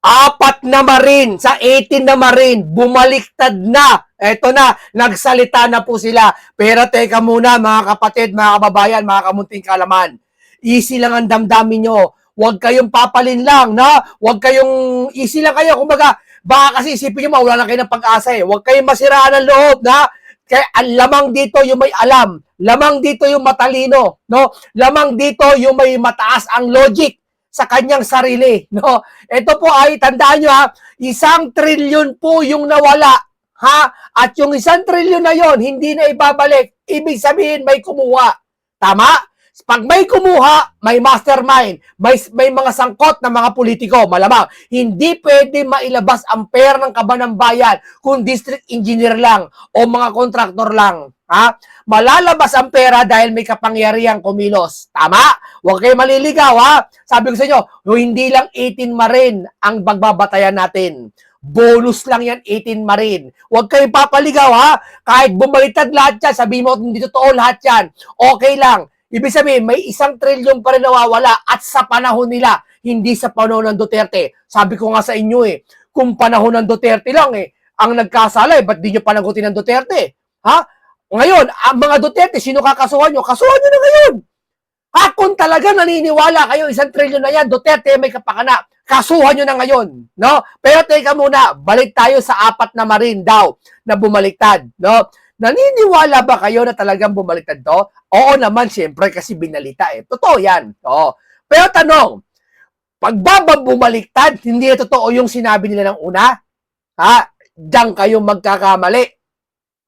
Apat na marin sa 18 na marin, bumaliktad na. Eto na, nagsalita na po sila. Pero teka muna mga kapatid, mga kababayan, mga kamunting kalaman. Easy lang ang damdamin nyo. Huwag kayong papalin lang, na? Huwag kayong easy lang kayo. Kumbaga, baka kasi isipin nyo, mawala na kayo ng pag-asa eh. Huwag kayong masiraan ng loob, na? Kaya ang lamang dito yung may alam. Lamang dito yung matalino, no? Lamang dito yung may mataas ang logic sa kanyang sarili, no? Ito po ay, tandaan nyo ha, 1 trilyon po yung nawala, ha? At yung 1 trilyon na yon hindi na ibabalik. Ibig sabihin, may kumuha. Tama? Pag may kumuha, may mastermind, may mga sangkot na mga politiko, malamang. Hindi pwede mailabas ang pera ng kaban ng bayan kung district engineer lang o mga kontraktor lang. Ha? Malalabas ang pera dahil may kapangyarihang kumilos. Tama? Huwag kayo maliligaw, ha? Sabi ko sa inyo, hindi lang 18 marin ang pagbabatayan natin. Bonus lang yan, 18 marin. Huwag kayo papaligaw, ha? Kahit bumalitad lahat yan, sabihin mo, hindi totoo lahat yan. Okay lang. Ibig sabihin, may 1 trilyon pa rin nawawala at sa panahon nila, hindi sa panahon ng Duterte. Sabi ko nga sa inyo kung panahon ng Duterte lang ang nagkasala ba't di nyo panagutin ng Duterte? Ha? Ngayon, ang mga Duterte, sino kakasuhan nyo? Kasuhan nyo na ngayon. Ha? Kung talaga naniniwala kayo, 1 trilyon na yan, Duterte may kapakana, kasuhan nyo na ngayon. No? Pero teka muna, balik tayo sa 4 na marin daw na bumaliktad. No? Naniniwala ba kayo na talagang bumaliktad to? Oo naman, siyempre, kasi binalita Totoo yan. Oo. Pero tanong, pag bumaliktad, hindi totoo yung sinabi nila ng una? Ha? Diyan kayo magkakamali.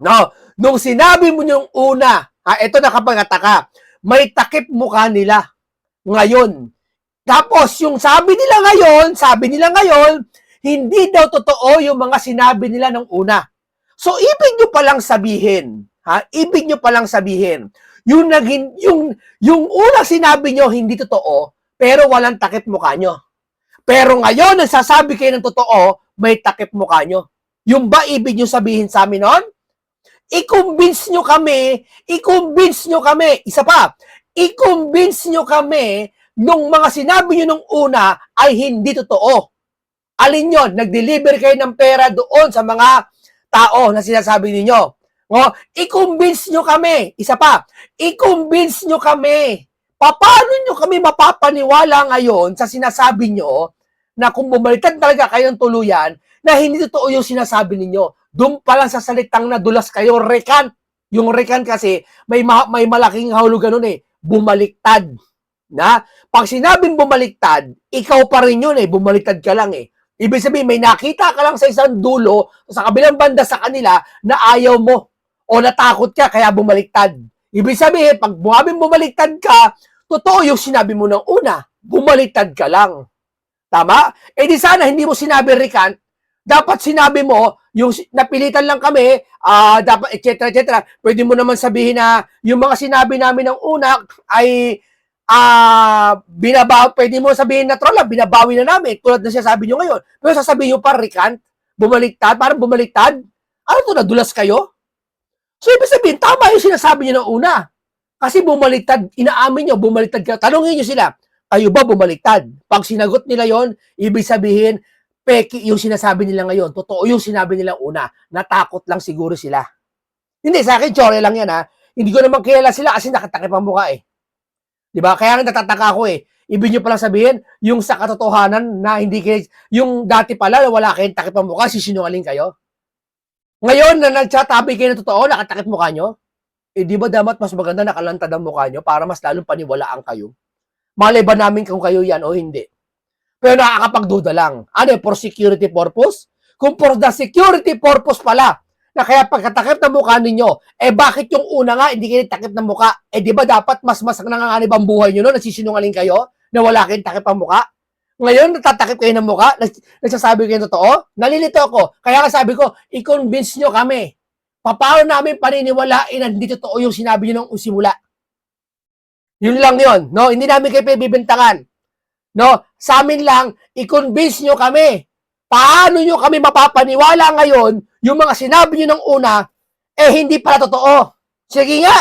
No? Nung sinabi mo yung una, ito nakapagtaka, may takip mukha nila ngayon. Tapos, yung sabi nila ngayon, hindi daw totoo yung mga sinabi nila ng una. So, ibig nyo palang sabihin, ibig nyo palang sabihin, yung unang sinabi nyo, hindi totoo, pero walang takip mukha nyo. Pero ngayon, nagsasabi kayo ng totoo, may takip mukha nyo. Yung ba ibig nyo sabihin sa amin nun? I-convince nyo kami, isa pa, i-convince nyo kami nung mga sinabi nyo nung una ay hindi totoo. Alin yun? Nag-deliver kayo ng pera doon sa mga tao na sinasabi ninyo. I-convince nyo kami. Isa pa, i-convince nyo kami. Paano nyo kami mapapaniwala ngayon sa sinasabi nyo na kung bumaliktad talaga kayong tuluyan na hindi totoo yung sinasabi ninyo? Doon pa lang sa salitang nadulas kayo, recant. Yung recant kasi, may malaking hahulugan nun bumaliktad. Na? Pag sinabing bumaliktad, ikaw pa rin yun bumaliktad ka lang Ibig sabihin, may nakita ka lang sa isang dulo, sa kabilang banda sa kanila, na ayaw mo o natakot ka, kaya bumaliktad. Ibig sabihin, pag bumaliktad ka, totoo yung sinabi mo ng una, bumaliktad ka lang. Tama? Di sana hindi mo sinabi recant, dapat sinabi mo, yung napilitan lang kami, dapat, etc. Pwede mo naman sabihin na yung mga sinabi namin ng una ay pwede mo sabihin na troll lang, binabawi na namin, tulad na siya sabi nyo ngayon. Pero sasabihin nyo pa, recant, bumaliktad, parang bumaliktad. Ano to, nadulas kayo? So, ibig sabihin, tama yung sinasabi nyo ng una. Kasi bumaliktad, inaamin nyo, bumaliktad kayo. Tanongin nyo sila, kayo ba bumaliktad? Pag sinagot nila yon, ibig sabihin, peki yung sinasabi nila ngayon. Totoo yung sinabi nila una. Natakot lang siguro sila. Hindi, sa akin, chore lang yan Hindi ko naman kilala sila kasi nakatakip ang mukha Diba? Kaya natataka ako Ibig nyo palang sabihin, yung sa katotohanan na hindi kayo, yung dati pala na wala kayong takip ang mukha, sisinungaling kayo. Ngayon na nagtatabi kayo ng totoo, nakatakip mukha nyo, di ba dapat mas maganda nakalantad ang mukha nyo para mas lalong paniwalaan kayo? Malay ba namin kung kayo yan o hindi? Pero nakakapagduda lang. Ano for security purpose? Kung for the security purpose pala, na kaya pagkatakip ng mukha ninyo, bakit yung una nga, hindi kayo takip ng mukha? Di ba dapat mas nanganganib ang buhay nyo no? Nasisinungaling kayo na wala kayong takip ang mukha? Ngayon, natatakip kayo ng mukha? Nagsasabi kayo ng totoo? Nalilito ako. Kaya nga sabi ko, i-convince nyo kami. Paano namin paniniwalain na hindi totoo yung sinabi nyo nung simula? Yun lang yun. No? Hindi namin kayo bibintangan. No? Sa amin lang, i-convince nyo kami. Paano nyo kami mapapaniwala ngayon yung mga sinabi nyo ng una, hindi pala totoo. Sige nga.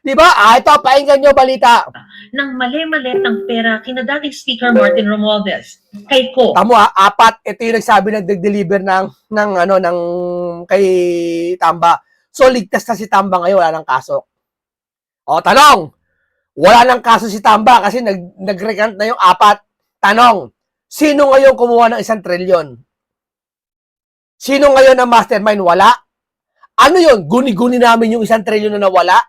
Di ba? Ito, painggan nyo balita. ng mali-malitang pera kina dating Speaker Martin Romualdez kay Ko. Tamo apat. Ito yung nagsabi nag-deliver ng kay Tamba. So, ligtas na si Tamba ngayon, wala nang kaso. O, tanong. Wala nang kaso si Tamba kasi nag-recant na yung apat. Tanong. Sino ngayon kumuha ng 1 trilyon? Sino ngayon ang mastermind? Wala. Ano yun? Guni-guni namin yung 1 trilyon na nawala?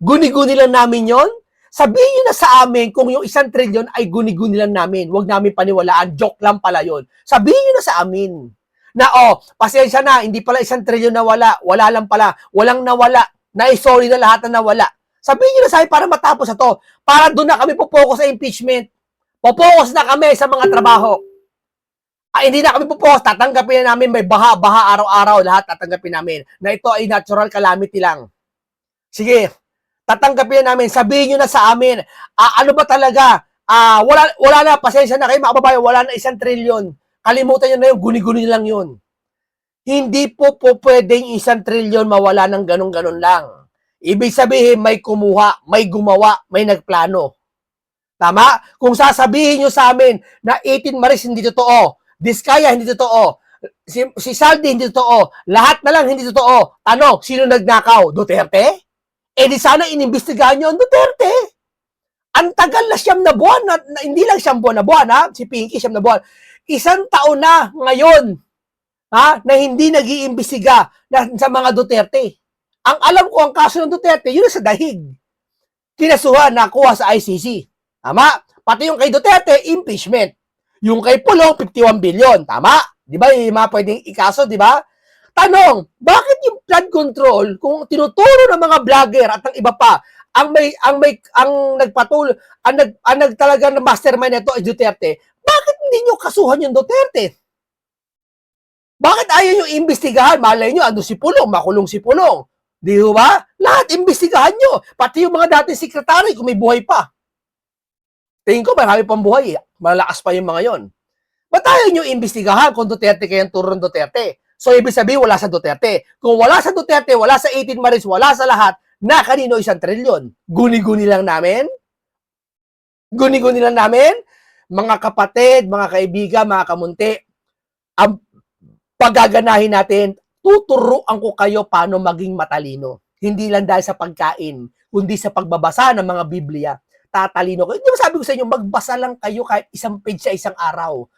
Guni-guni lang namin yon? Sabihin nyo na sa amin kung yung 1 trilyon ay guni-guni lang namin. Huwag namin paniwalaan. Joke lang pala yon. Sabihin nyo na sa amin. Na pasensya na, hindi pala 1 trilyon nawala. Wala lang pala. Walang nawala. Na-sorry na lahat na nawala. Sabihin nyo na sa amin para matapos na to. Para doon na kami pupokus sa impeachment. Pupokus na kami sa mga trabaho. Hindi na kami pupokus. Tatanggapin na namin. May baha araw-araw. Lahat tatanggapin namin. Na ito ay natural calamity lang. Sige. Tatanggapin na namin. Sabihin nyo na sa amin. Ano ba talaga? Wala na. Pasensya na kayo mga kababayan. Wala na 1 trilyon. Kalimutan nyo na yun. Guni-guni lang yun. Hindi po pwedeng 1 trilyon mawala ng ganun-ganun lang. Ibig sabihin, may kumuha, may gumawa, may nagplano. Tama? Kung sasabihin nyo sa amin na 18 Maris hindi totoo, Diskaya hindi totoo, si Saldi hindi totoo, lahat na lang hindi totoo, ano, sino nagnakaw? Duterte? Di sana inimbestigahan nyo ang Duterte. Ang tagal na siyam na buwan, hindi lang siyam buwan na buwan, ha? Si Pinky siyam na buwan. 1 taon na ngayon, ha, na hindi nag-iimbestiga sa mga Duterte. Ang alam ko ang kaso ng Duterte, yun sa dahig. Kinasuhan, nakuha sa ICC. Tama? Pati yung kay Duterte, impeachment. Yung kay Pulong, 51 billion. Tama? Di ba? Yung mga pwedeng ikaso, di ba? Tanong, bakit yung flood control, kung tinuturo ng mga vlogger at ng iba pa, ang nagtalaga ng mastermind nito ay Duterte, bakit hindi nyo kasuhan yung Duterte? Bakit ayaw nyo imbestigahan? Malay nyo, ano si Pulong, makulong si Pulong. Di ba? Lahat imbestigahan nyo. Pati yung mga dating sekretary kung may buhay pa. Tingin ko marami pang buhay. Malakas pa yung mga yon. Ba't ayaw nyo imbestigahan kung Duterte kayang turo ng Duterte? So, ibig sabihin, wala sa Duterte. Kung wala sa Duterte, wala sa 18 Maris, wala sa lahat, na kanino 1 trilyon? Guni-guni lang namin? Guni-guni lang namin? Mga kapatid, mga kaibigan, mga kamunti, ang pagaganahin natin, tuturuan ko kayo paano maging matalino. Hindi lang dahil sa pagkain, kundi sa pagbabasa ng mga Biblia. Tatalino ko. Hindi ba sabi ko sa inyo, magbasa lang kayo kahit 1 page sa isang araw.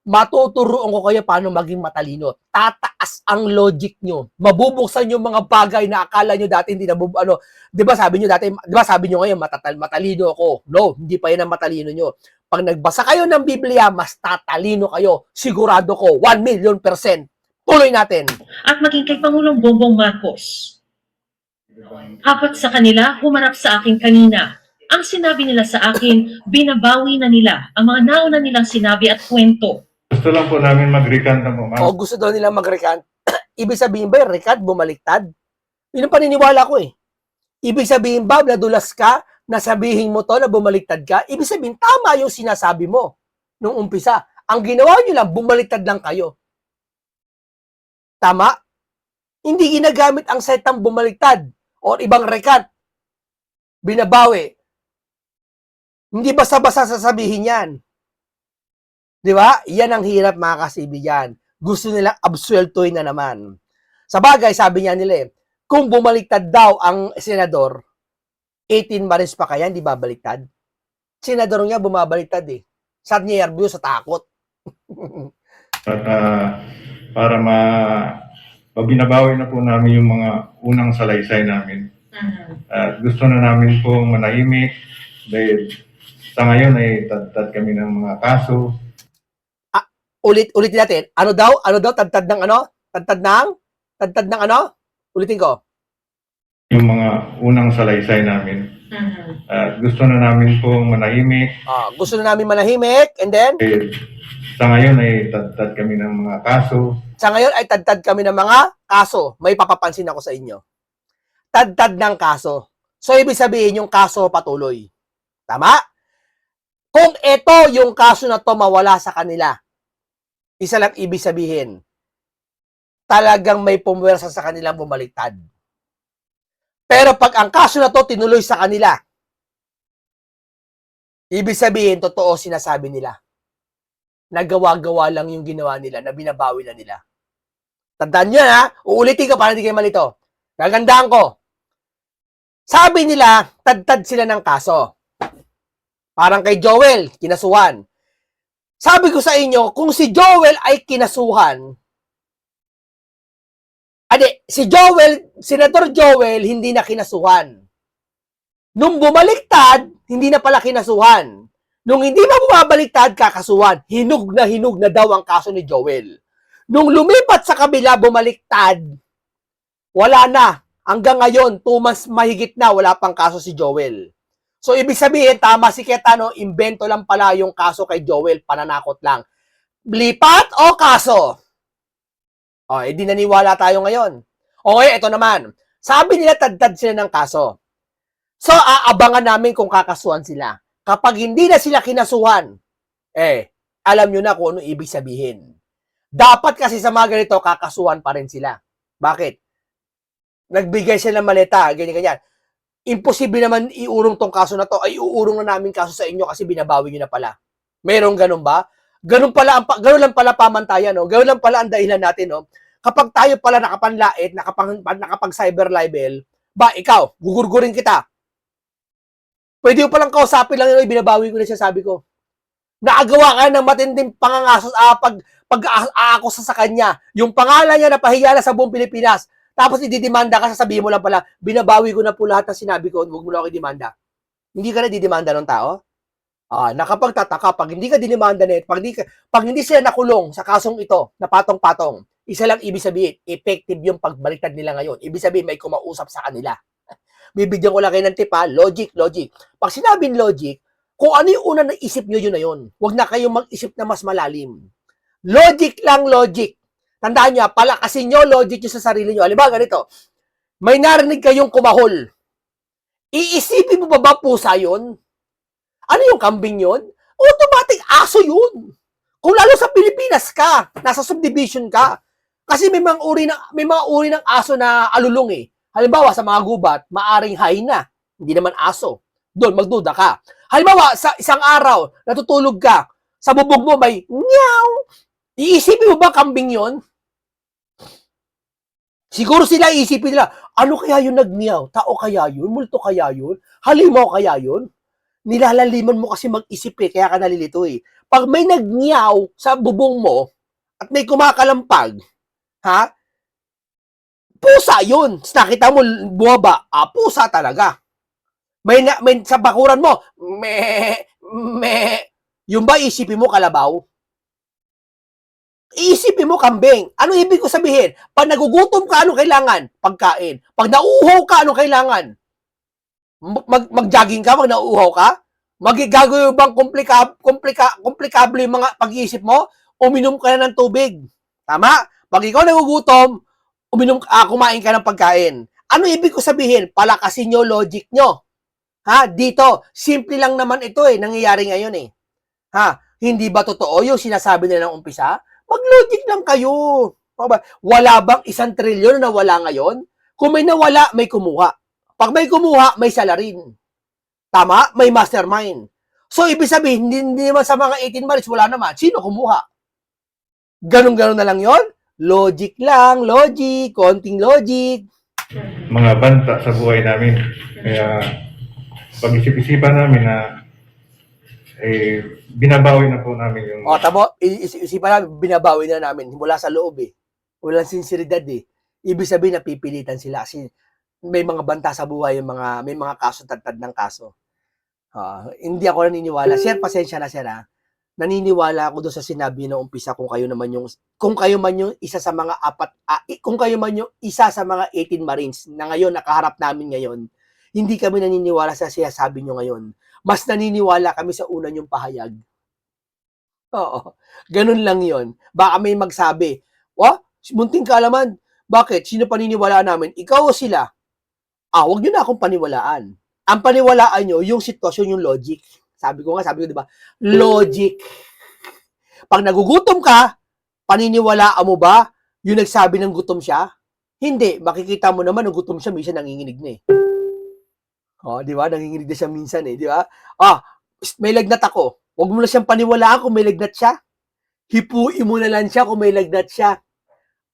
Matuturuan ko kayo paano maging matalino. Tataas ang logic nyo. Mabubuksan yung mga bagay na akala nyo dati hindi di ba sabi nyo dati, di ba sabi nyo ngayon, matalino ako. No, hindi pa yan ang matalino nyo. Pag nagbasa kayo ng Biblia, mas tatalino kayo. Sigurado ko, 1,000,000%. Tuloy natin. At maging kay Pangulong Bongbong Marcos. Apat sa kanila, humarap sa akin kanina. Ang sinabi nila sa akin, binabawi na nila ang mga nauna nilang sinabi at kwento. Gusto lang po namin mag-recant na po, ma'am. O gusto daw nilang mag-recant. Ibig sabihin ba, recant, bumaliktad? Yun ang paniniwala ko eh. Ibig sabihin ba, nadulas ka, na sabihin mo to na bumaliktad ka? Ibig sabihin, tama yung sinasabi mo nung umpisa. Ang ginawa nyo lang, bumaliktad lang kayo. Tama? Hindi ginagamit ang setang bumaliktad o ibang recant. Binabawi. Hindi basta-basta sasabihin yan. Di ba? Yan ang hirap mga kasibigan. Gusto nilang absueltoy na naman. Sa bagay, sabi niya nila kung bumaliktad daw ang senador, 18 Maris pa kaya, hindi babaliktad? Senador niya bumabaliktad eh. Sa nervyo, sa takot. At para mabinabawi na po namin yung mga unang salaysay namin. At gusto na namin po manahimik dahil sa ngayon ay tad kami ng mga kaso. Ulitin natin. Ano daw? Tadtad ng ano? Tadtad ng ano? Ulitin ko. Yung mga unang salaysay namin. At gusto na namin po manahimik. Gusto na namin manahimik. And then? Dahil sa ngayon ay tad kami ng mga kaso. Sa ngayon ay tad kami ng mga kaso. May papapansin ako sa inyo. Tad ng kaso. So, ibig sabihin yung kaso patuloy. Tama? Kung ito yung kaso na to mawala sa kanila, isa lang ibig sabihin, talagang may pumwersa sa kanilang bumaliktad. Pero pag ang kaso na to tinuloy sa kanila, ibig sabihin, totoo sinasabi nila. Nagawa-gawa lang yung ginawa nila, na binabawi na nila. Tandaan nyo ha, uulitin ko para hindi kayo malito. Gagandaan ko. Sabi nila, tad-tad sila ng kaso. Parang kay Joel, kinasuhan. Sabi ko sa inyo, kung si Joel ay kinasuhan, si Joel, Senator Joel, hindi na kinasuhan. Nung bumaliktad, hindi na pala kinasuhan. Nung hindi pa bumabaliktad, kakasuhan. Hinug na daw ang kaso ni Joel. Nung lumipat sa kabila, bumaliktad, wala na. Hanggang ngayon, 2 months mahigit na, wala pang kaso si Joel. So, ibig sabihin, tama si Cayetano, invento lang pala yung kaso kay Joel, pananakot lang. Lipat o kaso? O, edi naniwala tayo ngayon. Okay, ito naman. Sabi nila, tad-tad sila ng kaso. So, aabangan namin kung kakasuhan sila. Kapag hindi na sila kinasuhan, alam nyo na kung ano ibig sabihin. Dapat kasi sa mga ganito, kakasuhan pa rin sila. Bakit? Nagbigay sila ng maleta, ganyan-ganyan. Imposible naman iurong tong kaso na to, ay uurong na namin kaso sa inyo kasi binabawi nyo na pala. Merong ganun ba? Ganun lang pala pamantayan, no? Ganun lang pala ang dahilan natin, no? Kapag tayo pala nakapanlait, nakapag cyber libel, ikaw, gugurgurin kita. Pwede mo palang kausapin lang yun, binabawi ko na siya, sabi ko. Nakagawa ka ng matinding pangangasos pag-aakusa sa kanya. Yung pangalan niya napahiya na sa buong Pilipinas. Tapos ididemanda ka, sasabihin mo lang pala, binabawi ko na po lahat ng sinabi ko, huwag mo lang ako idemanda. Hindi ka na didemanda ng tao? Nakapagtataka, pag hindi ka dinimanda na pag hindi sila nakulong sa kasong ito, na patong-patong, isa lang ibig sabihin, effective yung pagbaliktad nila ngayon. Ibig sabihin, may kumausap sa kanila. Bibigyan ko lang kayo ng tip ha, logic. Pag sinabing logic, kung ano yung una na isip nyo, yun na yun. Huwag na kayong mag-isip na mas malalim. Logic lang, logic. Tandaan nyo, palakasin nyo, logic nyo sa sarili nyo. Halimbawa, ganito, may narinig kayong kumahol. Iisipin mo ba pusa yun? Ano yung kambing yun? Automatic aso yun. Kung lalo sa Pilipinas ka, nasa subdivision ka. Kasi may mga uri ng aso na alulong eh. Halimbawa, sa mga gubat, maaring hyena. Hindi naman aso. Doon, magduda ka. Halimbawa, sa isang araw, natutulog ka, sa bubog mo may meow. Iisipin mo ba kambing yon? Siguro sila iisipin nila, ano kaya yung nag-meow? Tao kaya yun? Multo kaya yun? Halimaw kaya yun? Nilalaliman mo kasi mag-isip kaya ka nalilito eh. Pag may nag-meow sa bubong mo, at may kumakalampag, pusa yun. Nakita mo, buwaba, pusa talaga. May sa bakuran mo, yung ba isipin mo kalabaw? Iisipin mo kambing. Ano ibig ko sabihin? Pag nagugutom ka, ano kailangan? Pagkain. Pag nauuhaw ka, ano kailangan? Mag-jogging ka, pag nauuhaw ka? Magigagawa bang komplikable yung mga pag-iisip mo? Uminom ka na ng tubig. Tama? Pag ikaw nagugutom, kumain ka ng pagkain. Ano ibig ko sabihin? Palakasin nyo logic nyo. Dito, simple lang naman ito nangyayari ngayon eh. Hindi ba totoo yung sinasabi nila ng umpisa? Mag-logic lang kayo. Wala bang 1 trilyon na wala ngayon? Kung may nawala, may kumuha. Pag may kumuha, may salarin. Tama? May mastermind. So, ibig sabihin, hindi naman sa mga 18 maris, wala naman. Sino kumuha? Ganun-ganun na lang yon. Logic lang, logic, konting logic. Mga banta sa buhay namin. Kaya, pag-isip-isipan namin na binabawi na po namin yung... Tamo, isipan namin, binabawi na namin mula sa loob eh. Walang sinseridad eh. Ibig sabihin, napipilitan sila kasi may mga banta sa buhay, may mga kaso, tad ng kaso. Hindi ako naniniwala. Sir, pasensya na sir naniniwala ako doon sa sinabi ng umpisa kung kayo man yung isa sa mga kung kayo man yung isa sa mga 18 Marines na ngayon nakaharap namin ngayon, hindi kami naniniwala sa sinasabi nyo ngayon. Mas naniniwala kami sa una nyong pahayag. Oo. Ganun lang yon. Baka may magsabi, munting kaalaman. Bakit? Sino paniniwalaan namin? Ikaw o sila? Huwag nyo na akong paniwalaan. Ang paniwalaan nyo, yung sitwasyon, yung logic. Sabi ko, di ba? Logic. Pag nagugutom ka, paniniwalaan mo ba yung nagsabi ng gutom siya? Hindi, makikita mo naman, nung gutom siya, minsan nanginginig na eh. Oh, di ba? Nanginginig na siya minsan eh, di ba? Ah, may lagnat ako. Huwag mo na siyang paniwalaan kung may lagnat siya. Hipuin mo na lang siya kung may lagnat siya.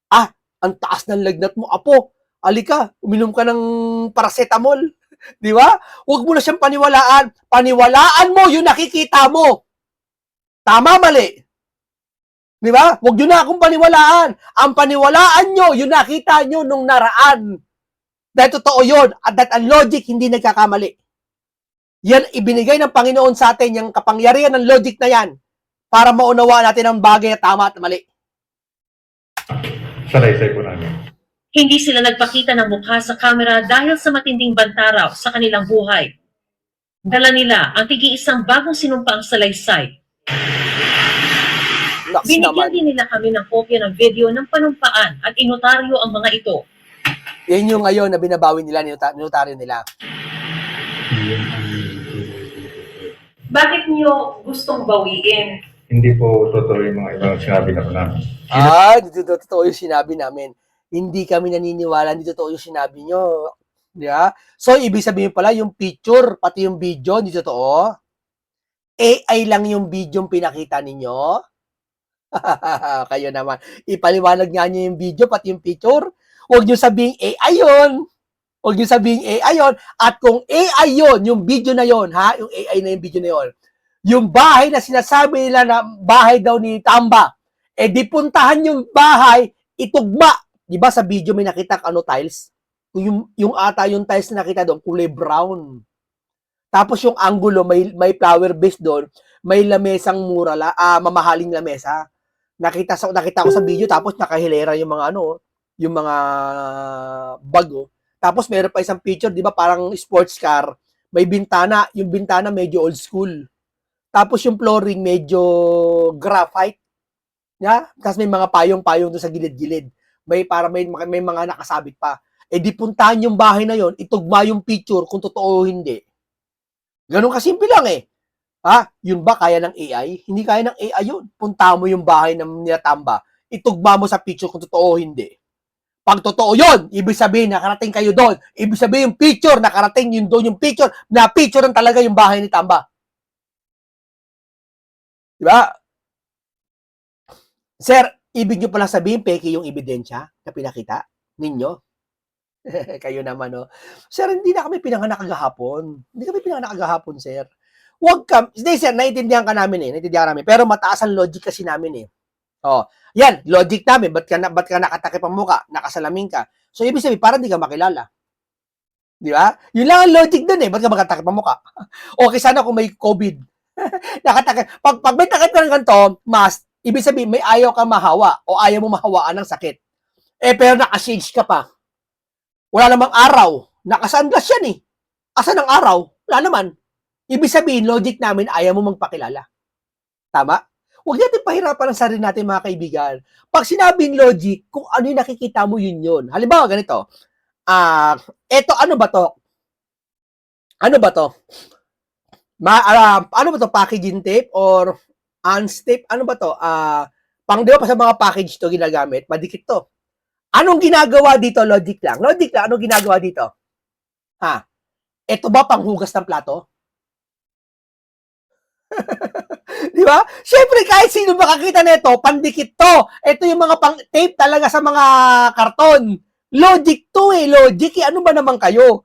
Ah, ang taas ng lagnat mo. Apo, alika, uminom ka ng paracetamol. Di ba? Huwag mo na siyang paniwalaan. Paniwalaan mo yung nakikita mo. Tama, mali. Di ba? Huwag nyo na akong paniwalaan. Ang paniwalaan nyo, yung nakita nyo nung naraan. Dahil totoo yun. At that ang logic, hindi nagkakamali. Yan, ibinigay ng Panginoon sa atin, yung kapangyarihan ng logic na yan, para maunawaan natin ang bagay na tama at mali. Salaysay po namin. Hindi sila nagpakita ng mukha sa kamera dahil sa matinding bantaraw sa kanilang buhay. Dala nila ang tig-iisang bagong sinumpaang salaysay. Naks Binigyan naman. din nila kami ng kopya ng video ng panumpaan at inotaryo ang mga ito. Yan yung ngayon na binabawi nila, ninutaryo nila. Bakit niyo gustong bawiin? Hindi po totoo yung mga ibang sinabi na po namin. Ah, dito totoo yung sinabi namin. Hindi kami naniniwala, hindi totoo yung sinabi nyo. Di ba? So, ibig sabihin pala, yung picture, pati yung video, hindi totoo. AI lang yung video yung pinakita ninyo. Kayo naman. Ipaliwanag nga nyo yung video, pati yung picture. Huwag nyo sabihin AI yun. Huwag nyo sabihin AI yun. At kung AI yun, yung video na yun, ha? Yung AI na yung video na yun. Yung bahay na sinasabi nila na bahay daw ni Tamba, eh di puntahan yung bahay, itugma. Di ba sa video may nakita ano tiles? Yung ata yung tiles na nakita doon, kulay brown. Tapos yung angulo, may flower base doon, may lamesang mamahaling lamesa. Nakita ko sa video, tapos nakahilera yung mga yung mga bago. Tapos meron pa isang picture, di ba, parang sports car. May bintana, yung bintana medyo old school. Tapos yung flooring medyo graphite. Yeah? Tapos may mga payong-payong doon sa gilid-gilid. May mga nakasabit pa. Eh di puntahan yung bahay na yon, itugma yung picture kung totoo o hindi. Ganun kasimple lang eh. Ha? Yun ba kaya ng AI? Hindi kaya ng AI yun. Punta mo yung bahay ng Tamba, itugma mo sa picture kung totoo o hindi. Pag totoo yun, ibig sabihin nakarating kayo doon. Ibig sabihin yung picture, nakarating yun doon yung picture, na picture talaga yung bahay ni Tamba. Diba? Sir, ibig nyo pala sabihin, peke yung ebidensya na pinakita ninyo? Kayo naman, no? Sir, hindi na kami pinanganak kagahapon. Hindi kami pinanganak kagahapon, sir. Huwag ka, hindi, sir, naiintindihan ka namin eh. Naiintindihan ka namin. Pero mataas ang logic kasi namin eh. Oh, yan, logic namin. Ba't ka nakatakip ang muka? Nakasalamin ka. So, ibig sabihin, parang hindi ka makilala. Di ba? Yun lang ang logic dun eh. Ba't ka makatakip ang muka? Okay, sana kung may COVID. Nakatakip. Pag may takip ka ng ganito, ibig sabihin, may ayaw ka mahawa o ayaw mo mahawaan ng sakit. Eh, pero naka-shades ka pa. Wala namang araw. Naka-sunglass yan eh. Asan ang araw? Wala naman. Ibig sabihin, logic namin, ayaw mo magpakilala. Tama? Huwag natin pahirapan ang sarili natin, mga kaibigan. Pag sinabing logic, kung ano yung nakikita mo, yun. Halimbawa, ganito. Eto, ano ba to? Ano ba to? Ano ba to? Packaging tape or untape? Ano ba to? Di ba pa sa mga package to ginagamit? Madikit to. Anong ginagawa dito? Logic lang. Anong ginagawa dito? Ito ba panghugas ng plato? Di ba? Siyempre, kahit sino makakita nito, pandikit to. Ito yung mga pang-tape talaga sa mga karton. Logic to eh. Logic eh. Ano ba naman kayo?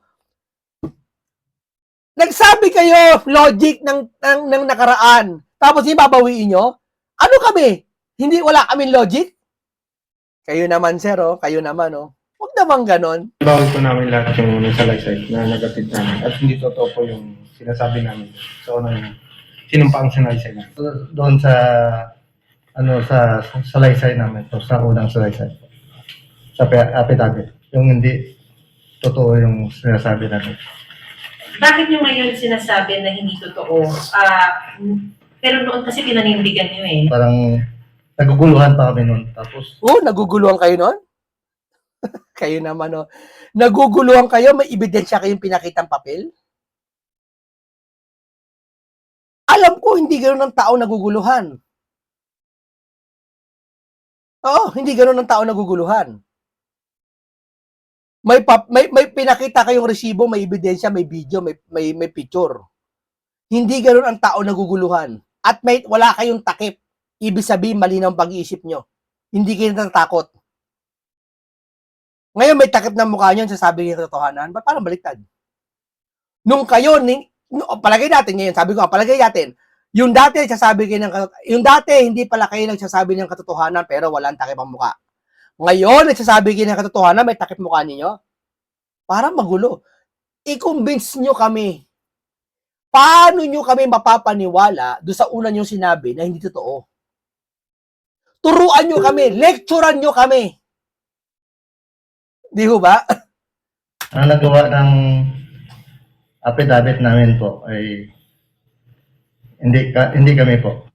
Nagsabi kayo, logic ng nakaraan. Tapos ibabawiin nyo? Ano kami? Wala kaming logic? Kayo naman, sir, oh. Kayo naman, oh. Huwag naman ganon. Bawal po namin lahat yung salaysay na nagatid namin. At hindi totoo po yung sinasabi namin. So, sinumpaang salaysay na. Doon sa sa salaysay namin to, sa unang salaysay. Sa affidavit. Yung hindi totoo yung sinasabi namin. Bakit nyo ngayon sinasabi na hindi totoo? Pero noon kasi pinanindigan nyo eh. Parang naguguluhan pa kami noon. Tapos, Naguguluhan kayo nun? Kayo naman, oh. Naguguluhan kayo? May ebidensya kayong pinakitang papel? Alam ko, hindi ganoon ng tao naguguluhan. Oo, hindi ganoon ng tao naguguluhan. may pinakita kayong resibo, may ebidensya, may video, may picture. Hindi ganoon ang tao naguguluhan. At wala kayong takip. Ibig sabihin, malinaw ang pag-iisip nyo. Hindi kayo natatakot. Ngayon, may takip ng mukha nyo, sasabi ng katotohanan, ba't parang baliktad? Nung kayo, palagay natin ngayon, sabi ko, palagay natin, yung dati, hindi pala kayo nagsasabi ng katotohanan, pero walang takip ang mukha. Ngayon, nagsasabi kayo ng katotohanan, may takip mukha ninyo. Parang magulo. I-convince nyo kami. Paano nyo kami mapapaniwala doon sa una nyo sinabi na hindi totoo? Turuan nyo kami, lecturean nyo kami. Di ho ba? Ang nagawa ng affidavit namin po ay hindi kami po.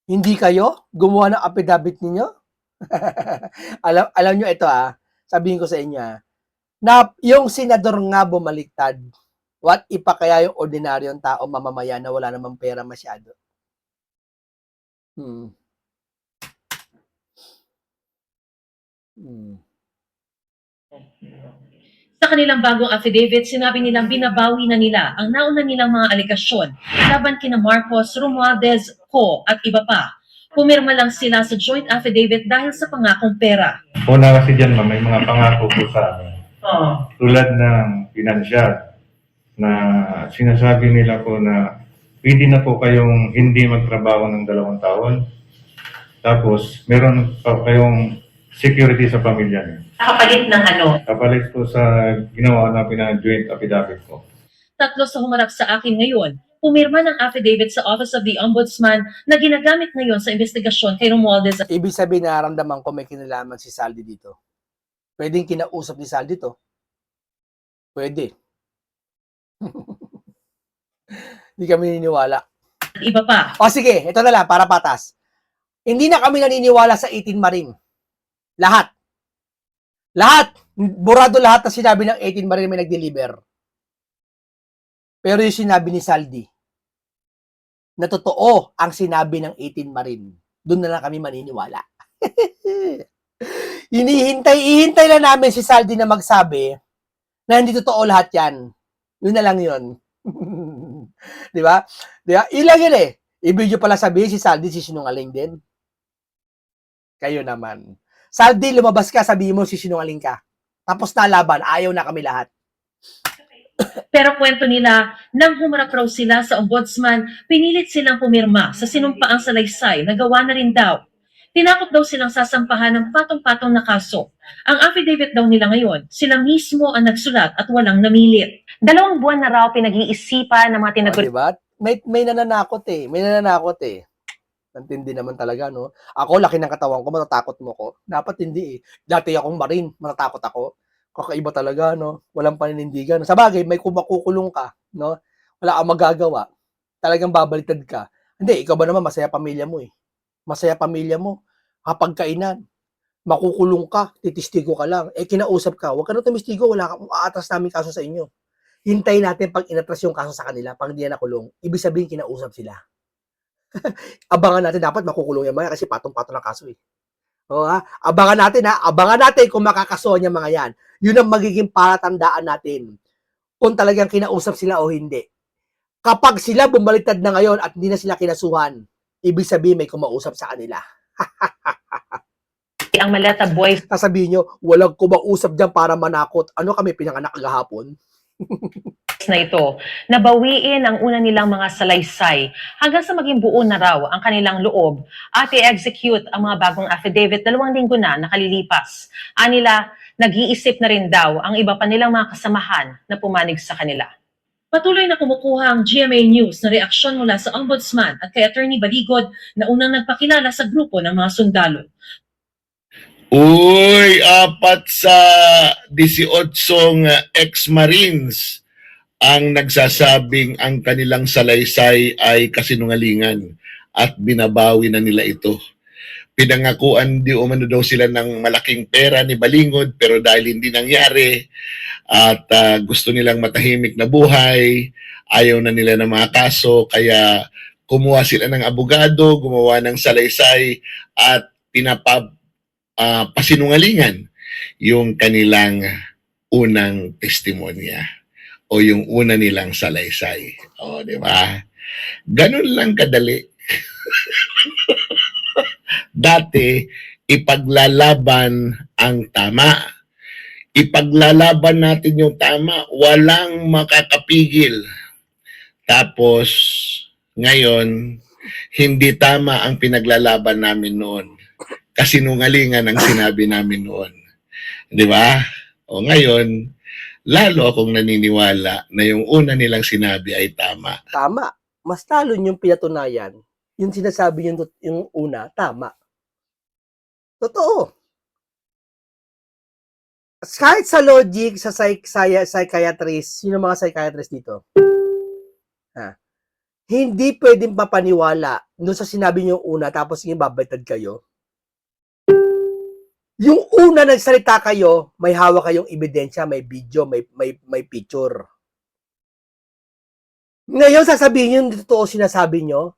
Hindi kayo gumawa ng affidavit ninyo? alam nyo ito sabihin ko sa inyo na yung senador nga bumaliktad, what if pa kaya yung ordinaryong tao mamamayan na wala namang pera masyado? Sa kanilang bagong affidavit, sinabi nilang binabawi na nila ang nauna nilang mga aligasyon laban kina Marcos, Romualdez, Co. at iba pa. Pumirma lang sila sa joint affidavit dahil sa pangakong pera. Una kasi dyan, ma'am, may mga pangako po sa amin. Tulad ng pinansyal na sinasabi nila po na pwede na po kayong hindi magtrabaho ng 2 taon. Tapos, meron pa kayong security sa pamilya niyo. Kapalit ng ano? Kapalit po sa ginawa namin na joint affidavit ko. Tatlo sa humarap sa akin ngayon, pumirma ng affidavit sa Office of the Ombudsman na ginagamit ngayon sa investigasyon kay Romualdez. Ibig sabihin, nararamdaman ko may kinalaman si Saldi dito. Pwedeng kinausap ni Saldi to. Pwede. Hindi kami naniniwala. Iba pa. O sige, ito na lang, para patas. Hindi na kami naniniwala sa 18 Marine. Lahat. Burado lahat na sinabi ng 18 Marine may nag-deliver. Pero yung sinabi ni Saldi, na totoo ang sinabi ng 18 Marine, doon na lang kami maniniwala. Ihintay lang namin si Saldi na magsabi na hindi totoo lahat yan. Yun na lang yun. Di ba? Ilang yun eh. Ibig nyo pala sabihin si Saldi sinungaling din. Kayo naman. Saldi, lumabas ka, sabihin mo sinungaling ka. Tapos na laban, ayaw na kami lahat. Pero kwento nila, nang humarap raw sila sa ombudsman, pinilit silang pumirma sa sinumpaang salaysay na gawa na rin daw. Tinakot daw silang sasampahan ng patong-patong na kaso. Ang affidavit daw nila ngayon, sila mismo ang nagsulat at walang namilit. 2 buwan na raw pinag-iisipan ng mga tinaguri. Diba? May nananakot eh. Nantindi naman talaga, no? Ako, laki ng katawan ko, matatakot mo ko. Dapat hindi eh. Dati akong Marine, matatakot ako. Kakaiba talaga, no? Walang paninindigan. Sa bagay, may kumakukulong ka, no? Wala kang magagawa. Talagang babaliktad ka. Hindi, ikaw ba naman, masaya pamilya mo eh. Masaya pamilya mo. Hapagkainan. Makukulong ka, titistigo ka lang. Kinausap ka, huwag ka na tumistigo, wala ka, aatras namin kaso sa inyo. Hintayin natin pag inatras yung kaso sa kanila, pag hindi na nakulong. Ibig sabihin, kinausap sila. Abangan natin, dapat makukulong yan mga kasi patong-patong na kaso eh. Abangan natin kung makakasuhan yung mga yan. Yun ang magiging palatandaan natin kung talagang kinausap sila o hindi. Kapag sila bumaliktad na ngayon at hindi na sila kinasuhan, ibig sabihin may kumausap sa kanila. Ang Maleta Boys Sasabihin nyo, walang kumausap dyan para manakot. Ano kami, pinanganak agahapon? na ito, nabawiin ang una nilang mga salaysay hanggang sa maging buo na raw ang kanilang loob at i-execute ang mga bagong affidavit 2 linggo na nakalilipas. Anila, nag-iisip na rin daw ang iba pa nilang mga kasamahan na pumanig sa kanila. Patuloy na kumukuha ang GMA News na reaksyon mula sa Ombudsman at kay Attorney Baligod na unang nagpakilala sa grupo ng mga sundalo. Uy, 4 sa 18 ex-Marines ang nagsasabing ang kanilang salaysay ay kasinungalingan at binabawi na nila ito. Pinangakuan di umano daw sila ng malaking pera ni Balingod pero dahil hindi nangyari at gusto nilang matahimik na buhay, ayaw na nila ng mga kaso kaya kumuha sila ng abogado, gumawa ng salaysay at pasinungalingan yung kanilang unang testimonya o yung una nilang salaysay. O, di ba? Ganun lang kadali. Dati, ipaglalaban ang tama. Ipaglalaban natin yung tama, walang makakapigil. Tapos, ngayon, hindi tama ang pinaglalaban namin noon. Kasinungalingan ang sinabi namin noon. Di ba? O ngayon, lalo akong naniniwala na yung una nilang sinabi ay tama. Tama. Mas talo yung pinatunayan. Yung sinasabi yung una, tama. Totoo. Kahit sa logic, sa psychiatrist, sino mga psychiatrist dito? Hindi pwedeng papaniwala doon sa sinabi niyo una tapos yung babaytad kayo. Yung una nagsalita kayo, may hawak kayong ebidensya, may video, may picture. Ngayon sasabihin yung totoo sinasabi nyo,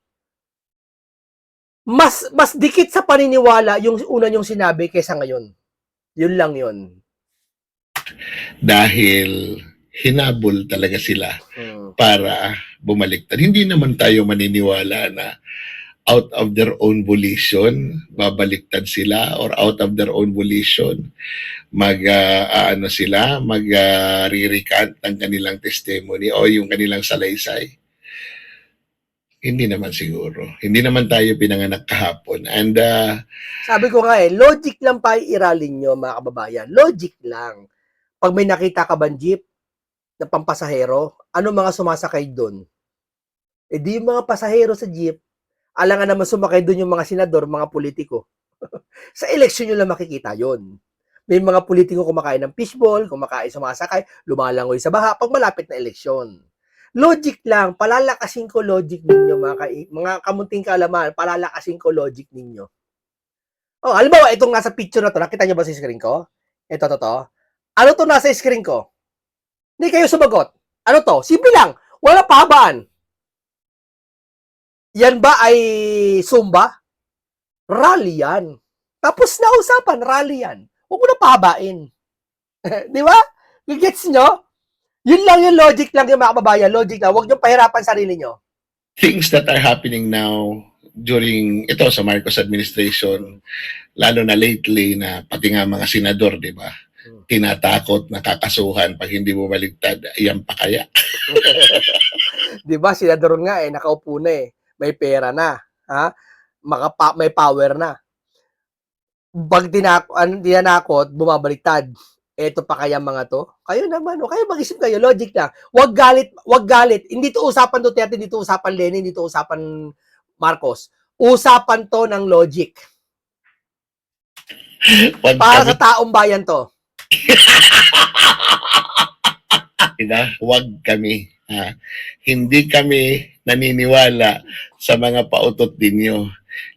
mas dikit sa paniniwala yung una yung sinabi kaysa ngayon. Yun lang yun. Dahil hinabol talaga sila para bumaliktad. Hindi naman tayo maniniwala na out of their own volition, babaliktad sila or out of their own volition, mag-re-recant ng kanilang testimony o yung kanilang salaysay. Hindi naman siguro. Hindi naman tayo pinanganak kahapon. And sabi ko nga logic lang pa iralin nyo mga kababayan. Logic lang. Pag may nakita ka bang jeep na pampasahero, ano mga sumasakay doon? Eh di yung mga pasahero sa jeep, alangan naman sumakay doon yung mga senador, mga politiko. Sa eleksyon nyo lang makikita yon. May mga politiko kumakain ng fishball, kumakain sumasakay, lumalangoy sa baha pag malapit na eleksyon. Logic lang, palalakasin ko logic ninyo mga kamunting kaalaman, palalakasin ko logic ninyo. Oh, halimbawa itong nasa picture na to, nakita nyo ba sa screen ko? Ito to. Ano to nasa screen ko? Hindi kayo sumagot. Ano to? Simple lang, wala pahabaan. Yan ba ay Zumba? Rally yan. Tapos na usapan, rally yan. Huwag mo na pahabain. Di ba? Gets nyo? Yun lang yung logic lang yung mga kababayan. Logic lang. Huwag nyo pahirapan sarili nyo. things that are happening now during ito sa Marcos administration, lalo na lately na pati nga mga senador, di ba? Tinatakot na kakasuhan pag hindi mo baligtad, iyan pa kaya. Di ba? Senador nga nakaupo na may pera na. Ha? May power na. Pag tinakot, bumabaliktad. Eto pa kaya mga to? Kayo naman, o kayo mag-isip kayo, logic lang. Wag galit. Hindi to usapan Duterte, hindi to usapan Lenin, hindi to usapan Marcos. Usapan to ng logic. Para sa taong bayan to. Huwag kami. Hindi kami naniniwala sa mga pautot ninyo.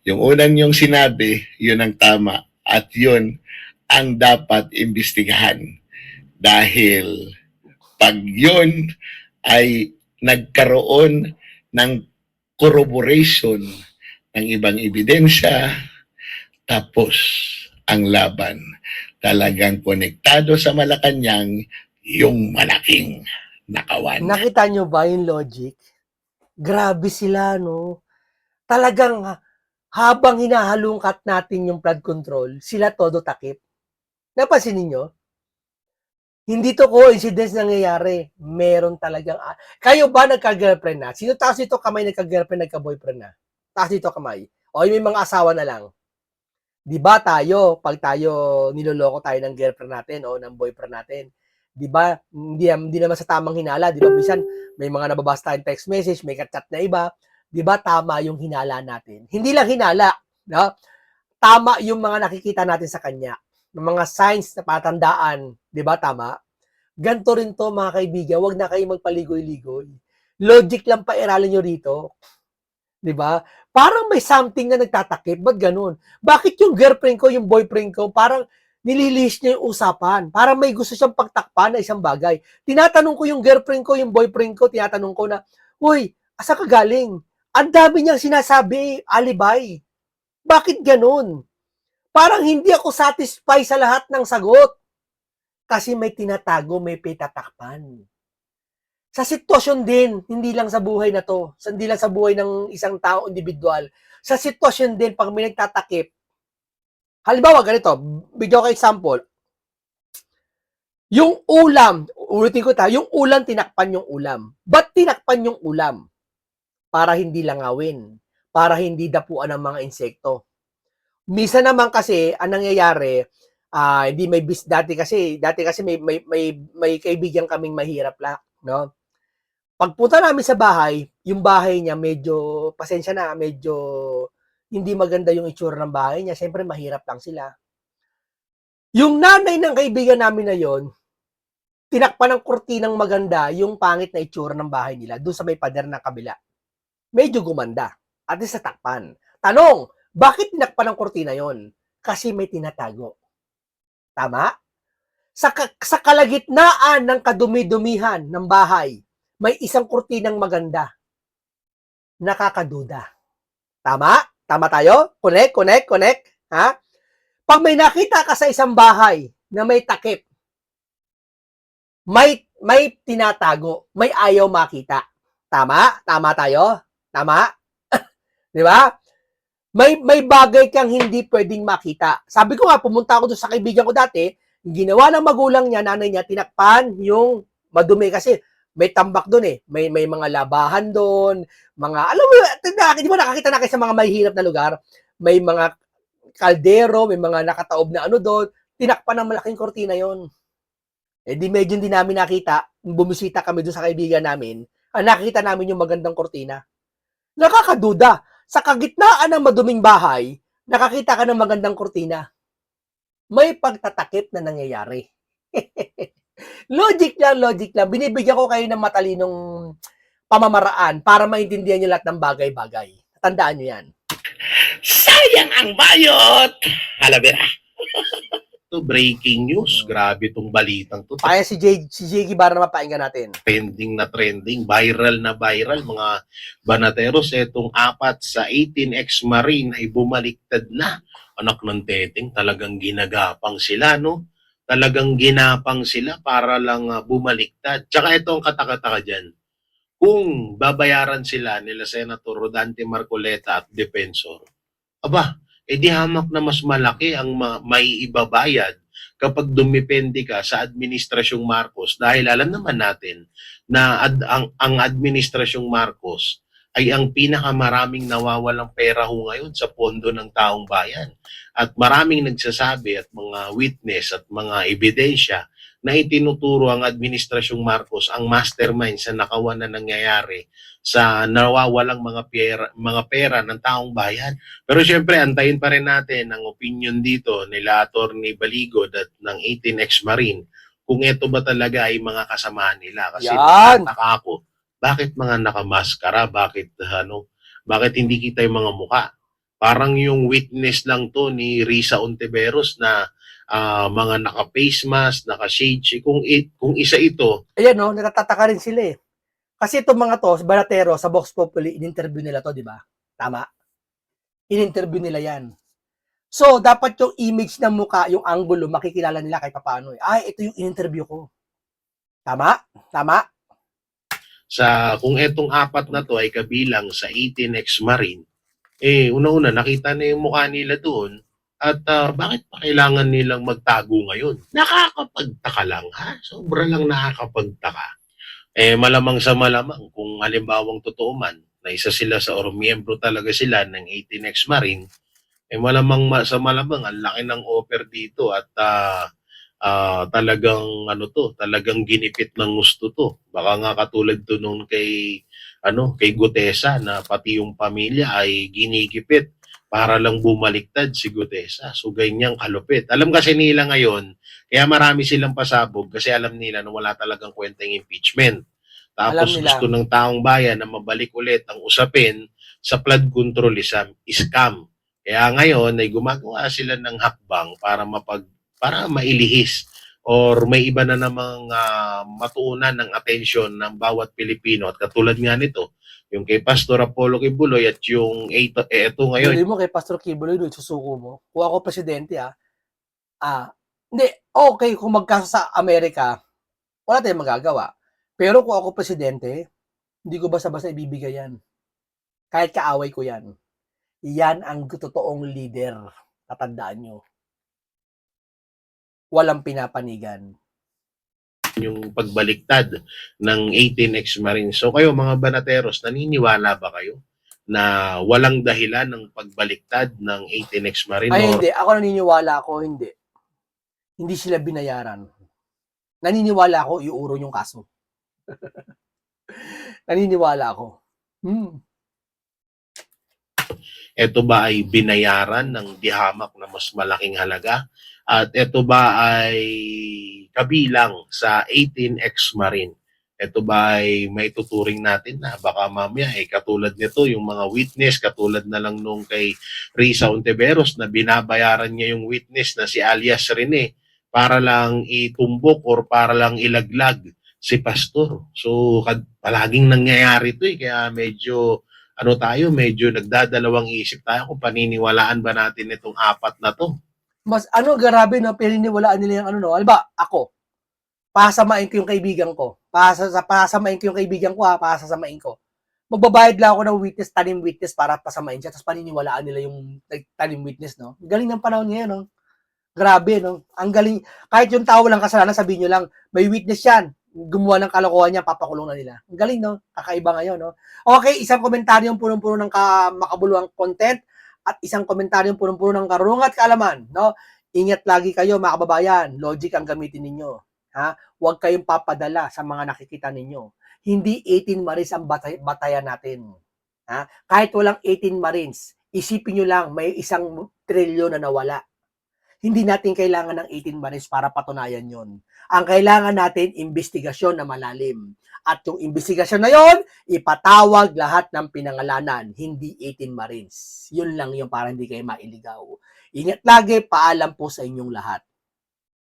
Yung unang yung sinabi, yun ang tama. At yun ang dapat imbestigahan. Dahil pag yun ay nagkaroon ng corroboration ng ibang ebidensya, tapos ang laban. Talagang konektado sa Malacanang yung malaking nakawan. Nakita nyo ba yung logic? Grabe sila, no? Talagang habang hinahalungkat natin yung flood control, sila todo takip. Napansin ninyo? Hindi to coincidence nangyayari. Meron talagang... Kayo ba nagka-girlfriend na? Sino taas dito kamay nagka-girlfriend, nagka-boyfriend na? Taas dito kamay. O may mga asawa na lang. Di ba tayo, pag tayo niloloko tayo ng girlfriend natin o ng boyfriend natin, di ba, hindi naman sa tamang hinala, di ba, bisan may mga nababasa tayong text message, may chat na iba, di ba, tama yung hinala natin. Hindi lang hinala, no? Tama yung mga nakikita natin sa kanya, ng mga signs na patandaan, di ba, tama? Ganto rin to, mga kaibigan, wag na kayo magpaligoy-ligoy. Logic lang pa iralin nyo rito. Di ba? Parang may something na nagtatakip. Ba't ganun? Bakit yung girlfriend ko, yung boyfriend ko, parang nililihis niya yung usapan? Parang may gusto siyang pagtakpan na isang bagay. Tinatanong ko yung girlfriend ko, yung boyfriend ko, tinatanong ko na, uy, asa ka galing? Ang dami niyang sinasabi, alibay. Bakit ganun? Parang hindi ako satisfied sa lahat ng sagot. Kasi may tinatago, may pitatakpan. Sa sitwasyon din, hindi lang sa buhay na to, hindi lang sa buhay ng isang tao individual, sa sitwasyon din, pag may nagtatakip, halimbawa ganito, bigyan ko example, yung ulam, ulitin ko yung ulam, tinakpan yung ulam. Ba't tinakpan yung ulam? Para hindi langawin, para hindi dapuan ng mga insekto. Minsan naman kasi, ang nangyayari, hindi may dati kasi may kaibigan kaming mahirap lang, no? Pagpunta namin sa bahay, yung bahay niya medyo, pasensya na, medyo hindi maganda yung itsura ng bahay niya. Siyempre, mahirap lang sila. Yung nanay ng kaibigan namin na yon, tinakpan ng kurtinang maganda yung pangit na itsura ng bahay nila doon sa may pader ng kabila. Medyo gumanda. At sa takpan. Tanong, bakit tinakpan ng kurtina yon? Kasi may tinatago. Tama? Sa kalagitnaan ng kadumi-dumihan ng bahay, may isang kurtinang maganda. Nakakaduda. Tama? Tama tayo? Connect. Ha? Pag may nakita ka sa isang bahay na may takip, may tinatago, may ayaw makita. Tama? Tama tayo? Tama? Di ba? May bagay kang hindi pwedeng makita. Sabi ko nga, pumunta ako doon sa kaibigan ko dati, ginawa ng magulang niya, nanay niya, tinakpan yung madumi kasi may tambak doon eh. May mga labahan doon, mga, alam mo, di ba nakakita na kayo sa mga mahihirap na lugar? May mga kaldero, may mga nakataob na ano doon, tinakpan ng malaking kortina yon. Eh di medyo hindi namin nakita, bumisita kami doon sa kaibigan namin, nakita namin yung magandang kortina. Nakakaduda, sa kagitnaan ng maduming bahay, nakakita ka ng magandang kortina. May pagtatakip na nangyayari. Logic lang. Binibigyan ko kayo ng matalinong pamamaraan para maintindihan nyo lahat ng bagay-bagay. Tandaan nyo yan. Sayang ang bayot! Halabira. To breaking news. Grabe tong balitang to. Kaya si Jiggy para mapakinggan natin. Trending na trending. Viral na viral. Mga banateros, etong 4 sa 18 ex-marine ay bumaliktad na. Anak ng teteng, talagang ginagapang sila, no? Talagang ginapang sila para lang bumaliktad. Tsaka ito ang katakataka dyan. Kung babayaran sila nila Senator Rodante Marcoleta at Defensor, aba, edi hamak na mas malaki ang may ibabayad kapag dumipende ka sa Administrasyong Marcos dahil alam naman natin na ang Administrasyong Marcos ay ang pinakamaraming nawawalang pera ho ngayon sa pondo ng taong bayan. At maraming nagsasabi at mga witness at mga ebidensya na itinuturo ang Administrasyong Marcos ang mastermind sa nakawan na nangyayari sa nawawalang mga pera ng taong bayan. Pero syempre, antayin pa rin natin ang opinion dito nila Atty. Baligod at ng 18 ex-marine kung ito ba talaga ay mga kasamahan nila. Kasi Yan. nakataka ako, bakit mga nakamaskara? Bakit hindi kita yung mga muka? Parang yung witness lang to ni Risa Ontiveros na mga naka-face mask, naka-shade. Kung isa ito, Ayan no, natatataka rin sila eh. Kasi itong mga to, Baratero, sa Vox Populi, in-interview nila to, di ba? Tama? In-interview nila yan. So, dapat yung image ng muka, yung angulo, makikilala nila kahit paano eh. Ay, ito yung in-interview ko. Tama? Tama? kung etong 4 na to ay kabilang sa 18 ex-marine, una-una, nakita na yung mukha nila doon at bakit pa kailangan nilang magtago ngayon? Nakakapagtaka lang, ha? Sobra lang nakakapagtaka. Malamang sa malamang, kung halimbawang totoo man, na isa sila or miyembro talaga sila ng 18 ex-marine, malamang sa malamang, ang laki ng offer dito at talagang ginipit ng gusto to. Baka nga katulad to nung kay Gutesa na pati yung pamilya ay ginigipit para lang bumaliktad si Gutesa. So ganyang kalupit. Alam kasi nila ngayon, kaya marami silang pasabog kasi alam nila na wala talagang kwentang impeachment. Tapos Alam nila. gusto ng taong bayan na mabalik ulit ang usapin sa flood control scam. Kaya ngayon ay gumagawa sila ng hakbang para mailihis or may iba na namang matuunan ng atensyon ng bawat Pilipino. At katulad nga nito, yung kay Pastor Apollo Kibuloy at yung ito ngayon. Tuloy mo kay Pastor Kibuloy doon, susuko mo. Kung ako presidente Hindi, okay kung magkasa sa Amerika, wala tayong magagawa. Pero kung ako presidente, hindi ko basta-basta ibibigay yan. Kahit kaaway ko yan. Yan ang totoong leader. Tatandaan nyo. Walang pinapanigan. Yung pagbaliktad ng 18 ex-Marines. So kayo mga banateros, naniniwala ba kayo na walang dahilan ng pagbaliktad ng 18 ex-Marine? Ay, Or hindi. Ako naniniwala ako, hindi. Hindi sila binayaran. Naniniwala ako, iuuro yung kaso. Naniniwala ako. ito ba ay binayaran ng dihamak na mas malaking halaga? At ito ba ay kabilang sa 18 ex-Marine? Ito ba ay maituturing natin na baka mamaya katulad nito yung mga witness, katulad na lang nung kay Risa Ontiveros na binabayaran niya yung witness na si alias Rene para lang itumbok or para lang ilaglag si pastor. So palaging nangyayari ito kaya medyo medyo nagdadalawang isip tayo kung paniniwalaan ba natin itong apat na to. Mas grabe no, pininiwalaan nila yung Alba, ako, pasamain ko yung kaibigan ko. Pasamain ko yung kaibigan ko pasasamain ko. Magbabayad lang ako ng witness, tanim witness para pasamain siya, tapos paniniwalaan nila yung tanim witness, no? Galing ng panahon ngayon, no? Grabe, no? Ang galing. Kahit yung tao lang kasalanan, sabihin nyo lang, may witness yan. Gumawa ng kalokohan niya, papakulong na nila. Ang galing, no? Kakaiba ngayon, no? Okay, isang komentaryong punong-puno ng makabuluhang content at isang komentaryong punong-puno ng karunungan at kaalaman, no? Ingat lagi kayo, mga kababayan. Logic ang gamitin ninyo. Ha? Huwag kayong papadala sa mga nakikita ninyo. Hindi 18 Marines ang batayan natin. Ha? Kahit walang 18 Marines, isipin nyo lang, may 1 trilyon na nawala. Hindi natin kailangan ng 18 Marines para patunayan yon. Ang kailangan natin, investigasyon na malalim. At yung investigasyon na yon, ipatawag lahat ng pinangalanan, hindi 18 Marines. Yun lang yung para hindi kayo mailigaw. Ingat lagi, paalam po sa inyong lahat.